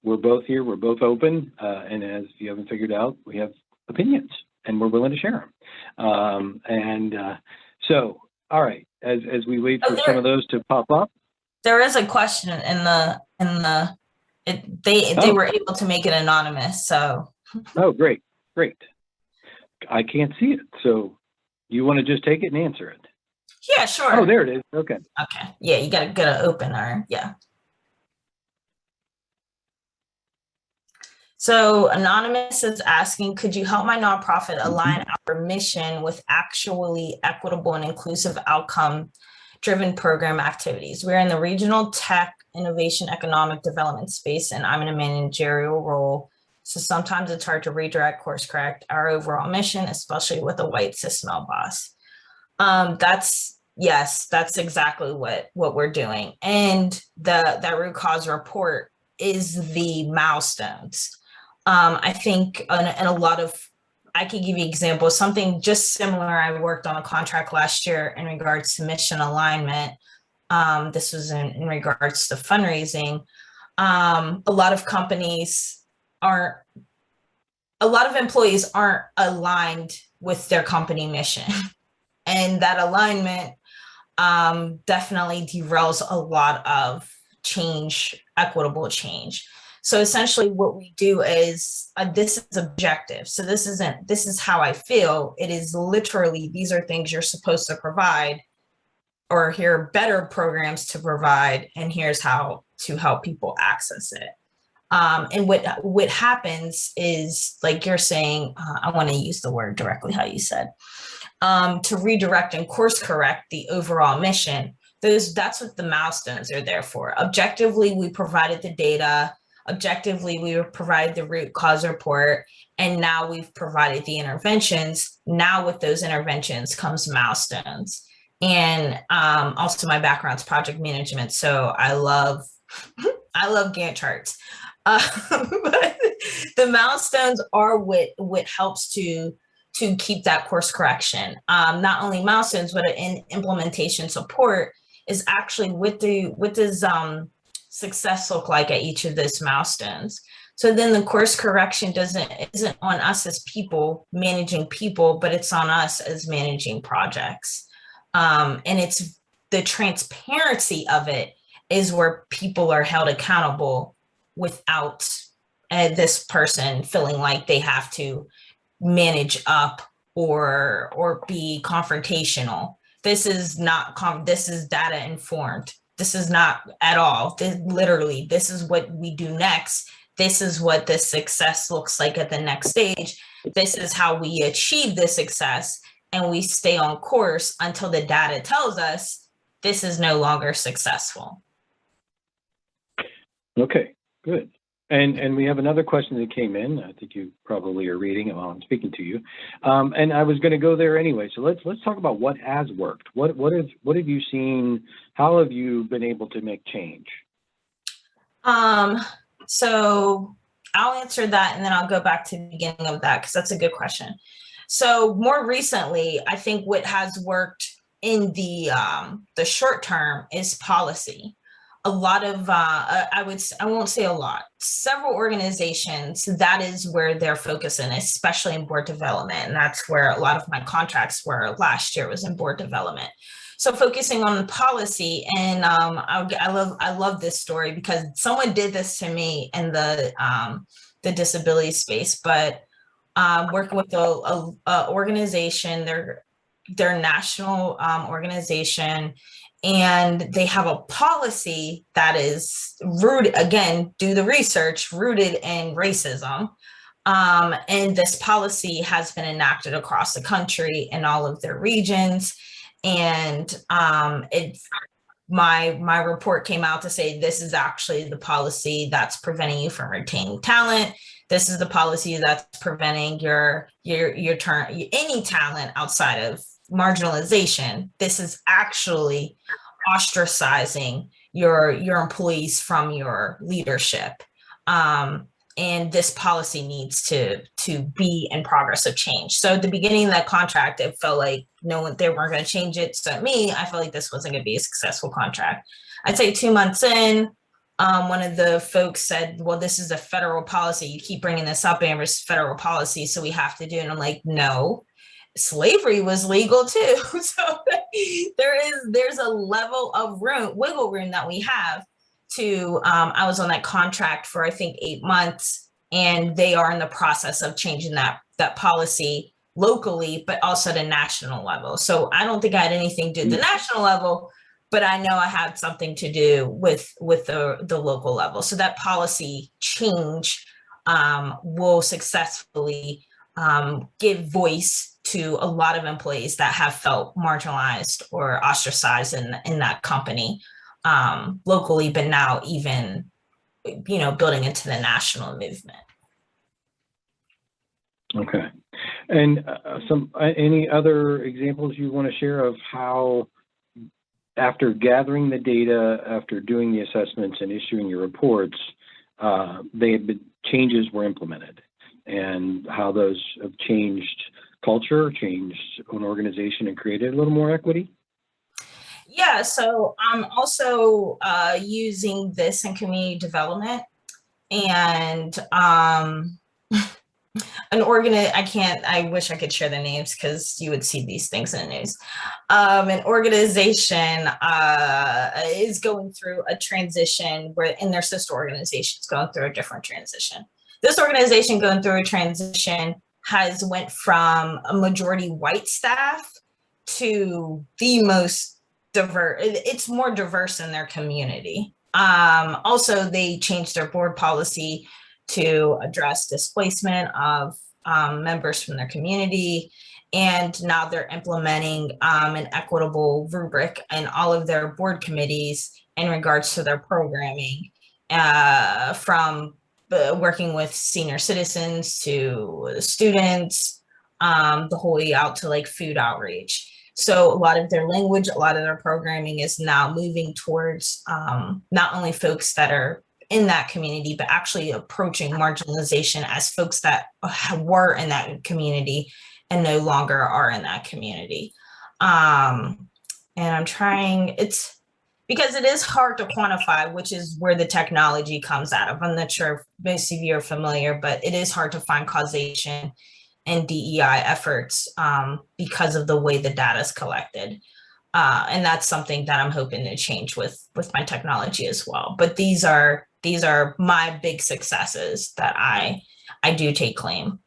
we're both here. We're both open, and as you haven't figured out, we have opinions and we're willing to share them. So, all right, as we wait for some of those to pop up. There is a question they were able to make it anonymous, so. Oh, great. I can't see it, so you want to just take it and answer it? Yeah, sure. Oh, there it is. Okay. Yeah, you gotta open our, yeah. So Anonymous is asking, could you help my nonprofit align our mission with actually equitable and inclusive outcome-driven program activities? We're in the regional tech, innovation, economic development space, and I'm in a managerial role. So sometimes it's hard to redirect, course correct our overall mission, especially with a white cis male boss. That's exactly what we're doing. And that root cause report is the milestones. I think in a lot of, I could give you examples, something just similar. I worked on a contract last year in regards to mission alignment. This was in regards to fundraising. A lot of employees aren't aligned with their company mission. And that alignment definitely derails a lot of change, equitable change. So essentially what we do is, this is objective. So this is how I feel. It is literally, these are things you're supposed to provide, or here are better programs to provide, and here's how to help people access it. And what happens is, like you're saying, I want to use the word directly how you said, to redirect and course correct the overall mission. That's what the milestones are there for. Objectively, we provided the data. Objectively, we provided the root cause report, and now we've provided the interventions. Now with those interventions comes milestones. And also my background's project management, so I love Gantt charts. But the milestones are what helps to keep that course correction. Not only milestones, but in implementation support is actually what does success look like at each of those milestones. So then the course correction isn't on us as people managing people, but it's on us as managing projects. And it's the transparency of it is where people are held accountable without this person feeling like they have to manage up or be confrontational. this is not, this is data informed. This is not at all. Literally, this is what we do next. This is what the success looks like at the next stage. This is how we achieve the success, and we stay on course until the data tells us this is no longer successful. Okay, good. And we have another question that came in. I think you probably are reading it while I'm speaking to you. And I was going to go there anyway. So let's talk about what has worked. What have you seen? How have you been able to make change? So I'll answer that, and then I'll go back to the beginning of that, because that's a good question. So more recently, I think what has worked in the short term is policy. A lot of, I won't say a lot, several organizations, that is where they're focusing, especially in board development. And that's where a lot of my contracts were last year, was in board development. So focusing on the policy, and I love this story because someone did this to me in the disability space, but working with a organization, their national organization, and they have a policy that is rooted, again, do the research, rooted in racism. And this policy has been enacted across the country in all of their regions. And my report came out to say, this is actually the policy that's preventing you from retaining talent. This is the policy that's preventing your any talent outside of marginalization. This is actually ostracizing your employees from your leadership. And this policy needs to be in progress of change. So at the beginning of that contract, it felt like they weren't going to change it. So me, I felt like this wasn't going to be a successful contract. I'd say 2 months in, one of the folks said, well, this is a federal policy. You keep bringing this up, Amber, it's federal policy, so we have to do it. And I'm like, no, slavery was legal too. So there's a level of wiggle room that we have to, I was on that contract for, I think, 8 months, and they are in the process of changing that policy locally, but also at a national level. So I don't think I had anything to do at the national level, but I know I had something to do with the local level. So that policy change will successfully give voice to a lot of employees that have felt marginalized or ostracized in that company locally, but now even, building into the national movement. Okay. And any other examples you want to share of how, after gathering the data, after doing the assessments and issuing your reports, changes were implemented, and how those have changed culture, changed an organization, and created a little more equity? Yeah, so I'm also using this in community development, and I wish I could share the names because you would see these things in the news. An organization is going through a transition where, in their sister organizations, going through a different transition. This organization going through a transition has went from a majority white staff to the most diverse. It's more diverse in their community. Also, they changed their board policy to address displacement of members from their community. And now they're implementing an equitable rubric in all of their board committees in regards to their programming, from working with senior citizens to students, the whole way out to like food outreach. So a lot of their language, a lot of their programming is now moving towards not only folks that are in that community, but actually approaching marginalization as folks that were in that community and no longer are in that community. And I'm trying, it's because it is hard to quantify, which is where the technology comes out of. I'm not sure if most of you are familiar, but it is hard to find causation in DEI efforts because of the way the data is collected. And that's something that I'm hoping to change with my technology as well. But these are my big successes that I do take claim.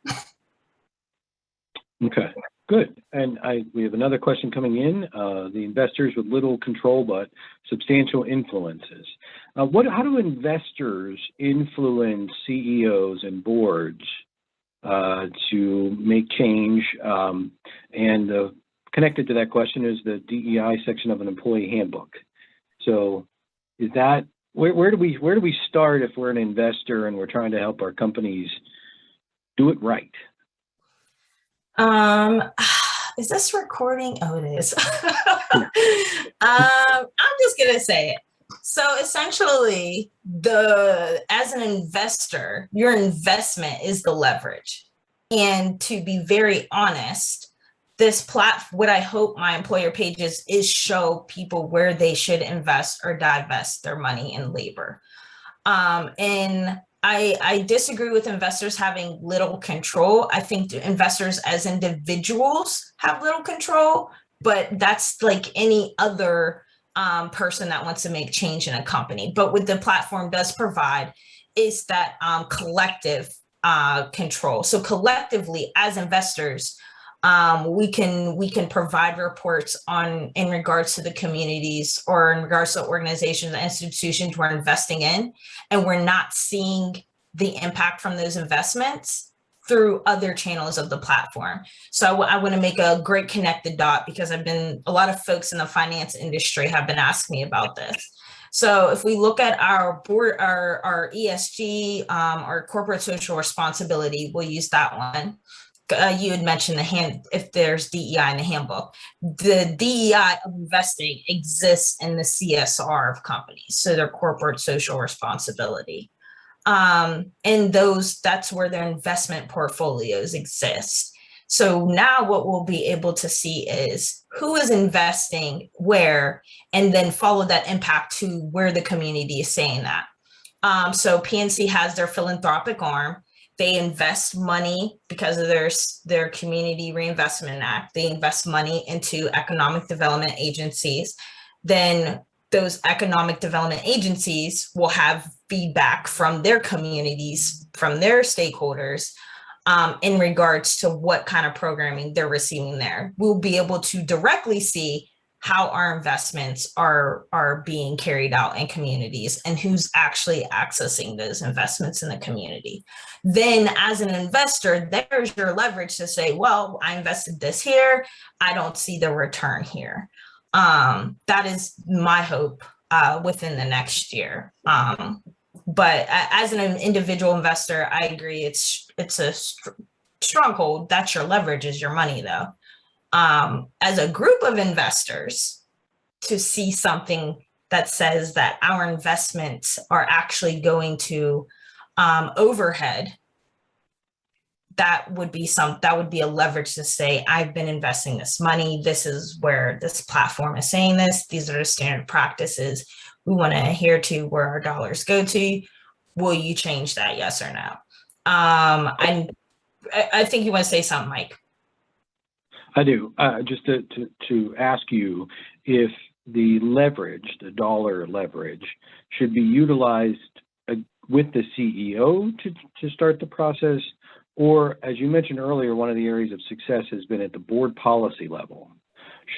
Okay. Good. And we have another question coming in. The investors with little control but substantial influences. How do investors influence CEOs and boards to make change? And connected to that question is the DEI section of an employee handbook. So is that where do we start if we're an investor and we're trying to help our companies do it right? Is this recording? Oh, it is. I'm just gonna say it. So essentially, as an investor, your investment is the leverage. And to be very honest, what I hope my employer pages is show people where they should invest or divest their money and labor. And I disagree with investors having little control. I think investors as individuals have little control, but that's like any other person that wants to make change in a company. But what the platform does provide is that collective control. So collectively, as investors, we can provide reports in regards to the communities or in regards to organizations and institutions we're investing in, and we're not seeing the impact from those investments through other channels of the platform. So I want to make a great connected dot because a lot of folks in the finance industry have been asking me about this. So if we look at our board, our ESG, our corporate social responsibility, we'll use that one. You had mentioned if there's DEI in the handbook. The DEI of investing exists in the CSR of companies, so their corporate social responsibility. And that's where their investment portfolios exist. So now what we'll be able to see is who is investing where, and then follow that impact to where the community is saying that. So PNC has their philanthropic arm. They invest money because of their Community Reinvestment Act. They invest money into economic development agencies. Then those economic development agencies will have feedback from their communities, from their stakeholders, in regards to what kind of programming they're receiving there. We'll be able to directly see how our investments are being carried out in communities and who's actually accessing those investments in the community. Then as an investor, there's your leverage to say, well, I invested this here, I don't see the return here. That is my hope within the next year. But as an individual investor, I agree it's a stronghold. That's your leverage, is your money though. As a group of investors, to see something that says that our investments are actually going to overhead, that would be a leverage to say, I've been investing this money. This is where this platform is saying this. These are the standard practices we want to adhere to, where our dollars go to. Will you change that? Yes or no? I think you want to say something, Mike. I do. Just to ask you if the leverage, the dollar leverage, should be utilized with the CEO to start the process, or as you mentioned earlier, one of the areas of success has been at the board policy level.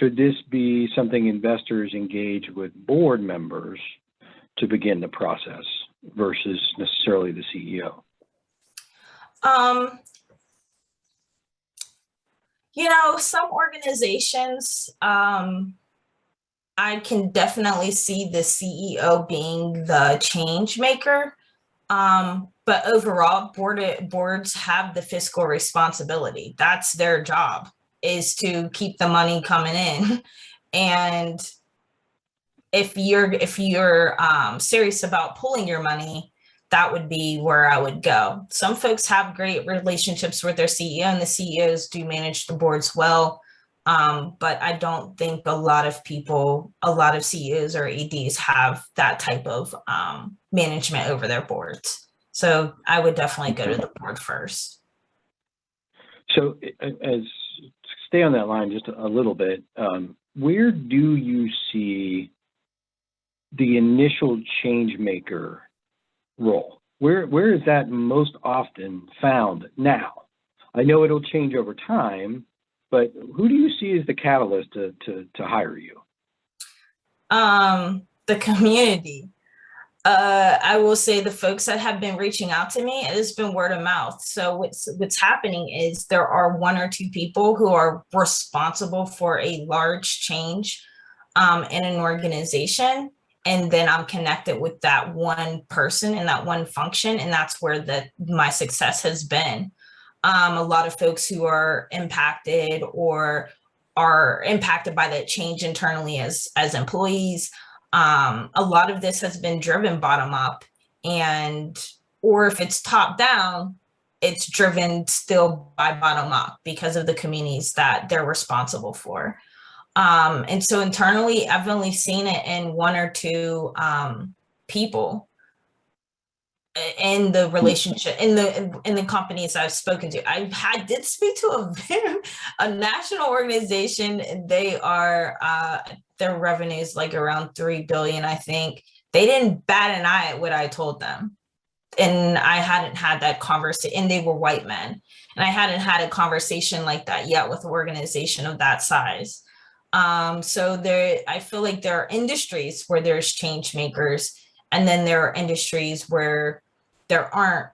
Should this be something investors engage with board members to begin the process versus necessarily the CEO? Some organizations, I can definitely see the CEO being the change maker. But overall, boards have the fiscal responsibility. That's their job, is to keep the money coming in. And if you're serious about pulling your money, that would be where I would go. Some folks have great relationships with their CEO, and the CEOs do manage the boards well. But I don't think a lot of CEOs or EDs have that type of management over their boards. So I would definitely go to the board first. So stay on that line just a little bit. Where do you see the initial change maker role? Where is that most often found now? I know it'll change over time, but who do you see as the catalyst to hire you? The community. I will say the folks that have been reaching out to me, it's been word of mouth. So what's happening is there are one or two people who are responsible for a large change in an organization. And then I'm connected with that one person and that one function. And that's where my success has been. A lot of folks who are impacted or are impacted by that change internally as employees. A lot of this has been driven bottom up, or if it's top down, it's driven still by bottom up because of the communities that they're responsible for. And so internally, I've only seen it in one or two people in the relationship in the companies I've spoken to. I did speak to a national organization. They are their revenue is like around 3 billion, I think. They didn't bat an eye at what I told them, and I hadn't had that conversation. And they were white men, and I hadn't had a conversation like that yet with an organization of that size. So I feel like there are industries where there's change makers, and then there are industries where there aren't.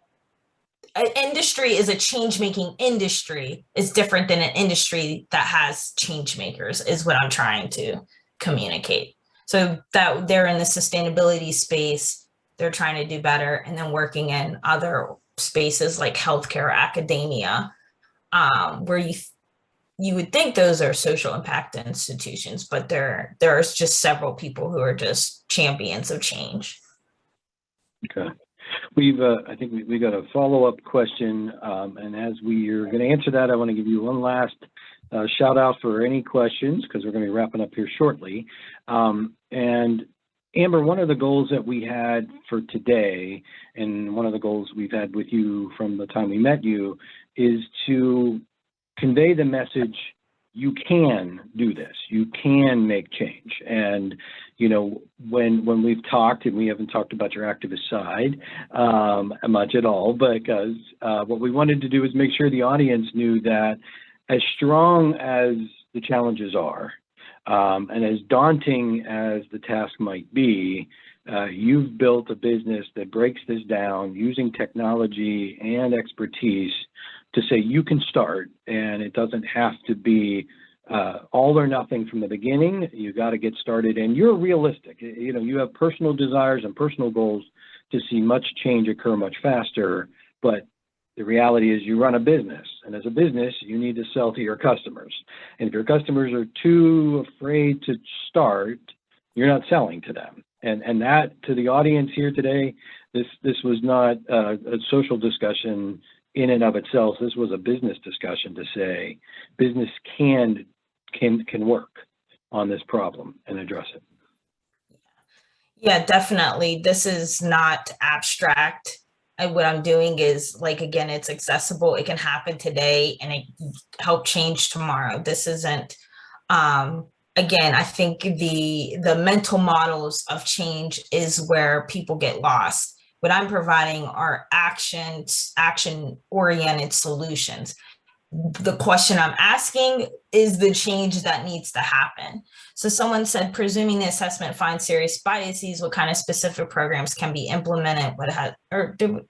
An industry is a change-making industry is different than an industry that has change makers, is what I'm trying to communicate. So that they're in the sustainability space, they're trying to do better, and then working in other spaces like healthcare, academia, where you would think those are social impact institutions, but there's just several people who are just champions of change. Okay. I think we got a follow-up question, and as we are going to answer that, I want to give you one last shout out for any questions, because we're going to be wrapping up here shortly. And Amber, one of the goals that we had for today, and one of the goals we've had with you from the time we met you, is to convey the message: you can do this, you can make change. And you know, when we've talked, and we haven't talked about your activist side much at all, because what we wanted to do is make sure the audience knew that as strong as the challenges are, and as daunting as the task might be, you've built a business that breaks this down using technology and expertise to say you can start, and it doesn't have to be all or nothing from the beginning. You got to get started, and you're realistic. You know, you have personal desires and personal goals to see much change occur much faster, but the reality is you run a business, and as a business, you need to sell to your customers. And if your customers are too afraid to start, you're not selling to them. And that, to the audience here today, this was not a social discussion in and of itself. This was a business discussion to say business can work on this problem and address it. Yeah, definitely. This is not abstract. What I'm doing is, like, again, it's accessible. It can happen today and it help change tomorrow. This isn't, again, I think the mental models of change is where people get lost. What I'm providing are action-oriented solutions. The question I'm asking is the change that needs to happen. So someone said, presuming the assessment finds serious biases, what kind of specific programs can be implemented?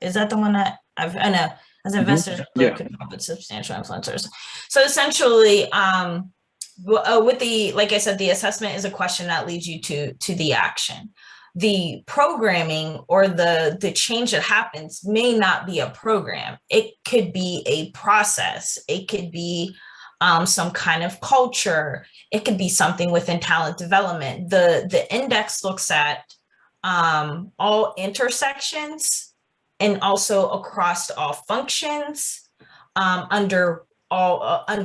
Is that the one that I know, as investors, could help with substantial influencers. So essentially, with like I said, the assessment is a question that leads you to the action. The programming or the change that happens may not be a program. It could be a process. It could be some kind of culture. It could be something within talent development. The index looks at all intersections and also across all functions under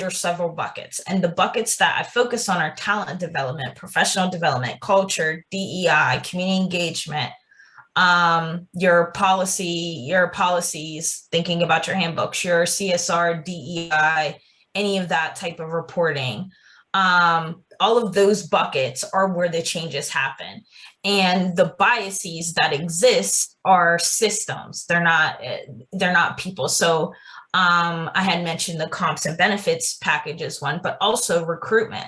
several buckets. And the buckets that I focus on are talent development, professional development, culture, DEI, community engagement, your policies, thinking about your handbooks, your CSR, DEI, any of that type of reporting. All of those buckets are where the changes happen. And the biases that exist are systems. They're not people. So I had mentioned the comps and benefits package as one, but also recruitment.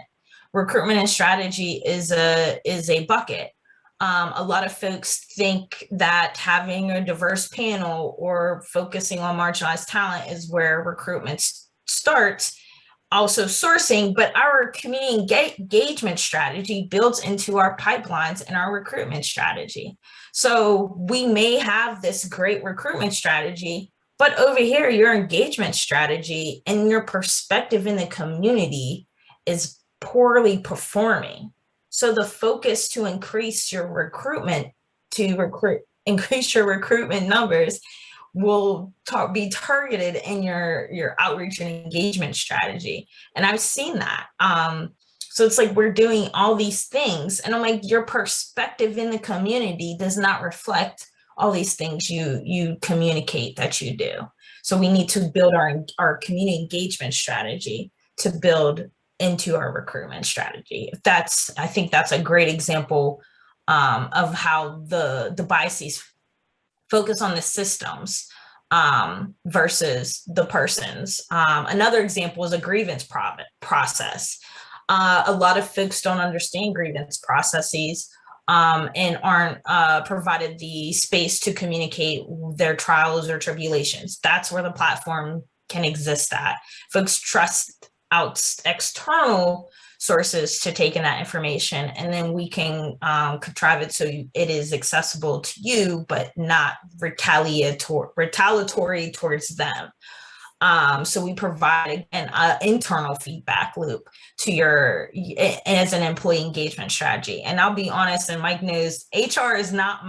Recruitment and strategy is a bucket. A lot of folks think that having a diverse panel or focusing on marginalized talent is where recruitment starts. Also sourcing, but our community engagement strategy builds into our pipelines and our recruitment strategy. So we may have this great recruitment strategy, but over here, your engagement strategy and your perspective in the community is poorly performing. So the focus to increase your recruitment, increase your recruitment numbers will be targeted in your outreach and engagement strategy. And I've seen that. So it's like we're doing all these things, and I'm like, your perspective in the community does not reflect all these things you communicate that you do. So we need to build our community engagement strategy to build into our recruitment strategy. I think that's a great example of how the biases focus on the systems versus the persons. Another example is a grievance process. A lot of folks don't understand grievance processes and aren't provided the space to communicate their trials or tribulations. That's where the platform can exist at. Folks trust out external sources to take in that information, and then we can contrive it so it is accessible to you, but not retaliatory towards them. So we provide an internal feedback loop to as an employee engagement strategy. And I'll be honest, and Mike knows, HR is not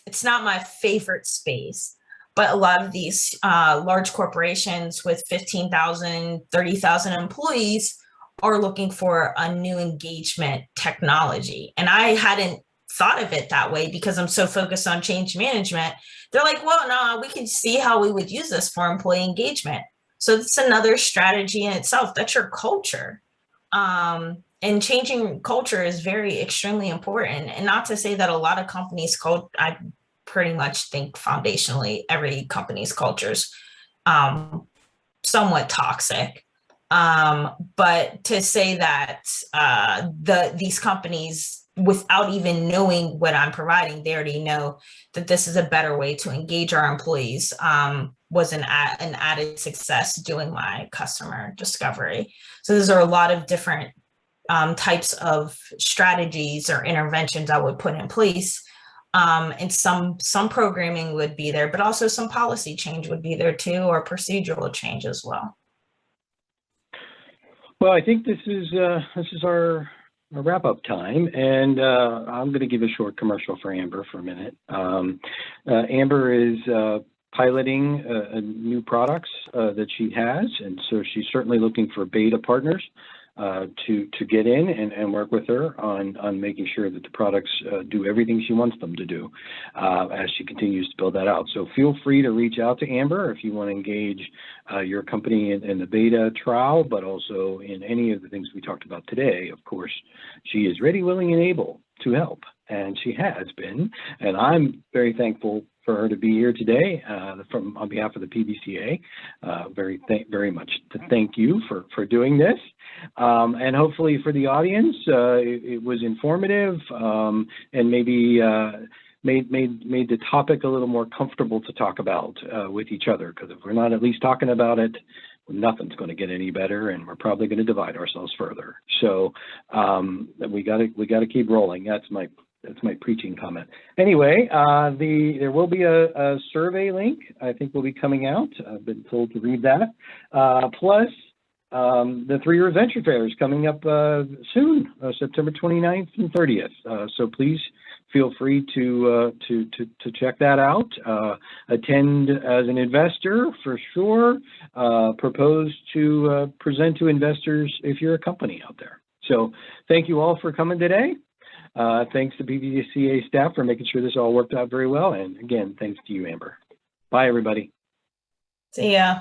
it's not my favorite space. But a lot of these large corporations with 15,000, 30,000 employees are looking for a new engagement technology. And I hadn't thought of it that way because I'm so focused on change management. They're like, well, no, we can see how we would use this for employee engagement. So it's another strategy in itself. That's your culture. And changing culture is extremely important. And not to say that a lot of companies I pretty much think foundationally every company's culture's somewhat toxic. But to say that these companies, without even knowing what I'm providing, they already know that this is a better way to engage our employees, was an added success doing my customer discovery. So those are a lot of different types of strategies or interventions I would put in place. And some programming would be there, but also some policy change would be there too, or procedural change as well. Well, I think this is our wrap-up time, and I'm going to give a short commercial for Amber for a minute. Amber is piloting new products that she has, and so she's certainly looking for beta partners to get in and work with her on making sure that the products do everything she wants them to do as she continues to build that out. So feel free to reach out to Amber if you want to engage your company in the beta trial, but also in any of the things we talked about today. Of course, she is ready, willing, and able to help, and she has been, and I'm very thankful for her to be here today on behalf of the PBCA. Very much to thank you for doing this. And hopefully for the audience, it was informative and maybe made the topic a little more comfortable to talk about with each other, because if we're not at least talking about it, nothing's going to get any better, and we're probably going to divide ourselves further. So we got to keep rolling. That's my preaching comment. Anyway, there will be a survey link, I think, will be coming out. I've been told to read that. Plus, the 3-year venture fair is coming up soon, September 29th and 30th. So please feel free to check that out. Attend as an investor for sure. Propose to present to investors if you're a company out there. So thank you all for coming today. Thanks to PBCA staff for making sure this all worked out very well. And again, thanks to you, Amber. Bye, everybody. See ya.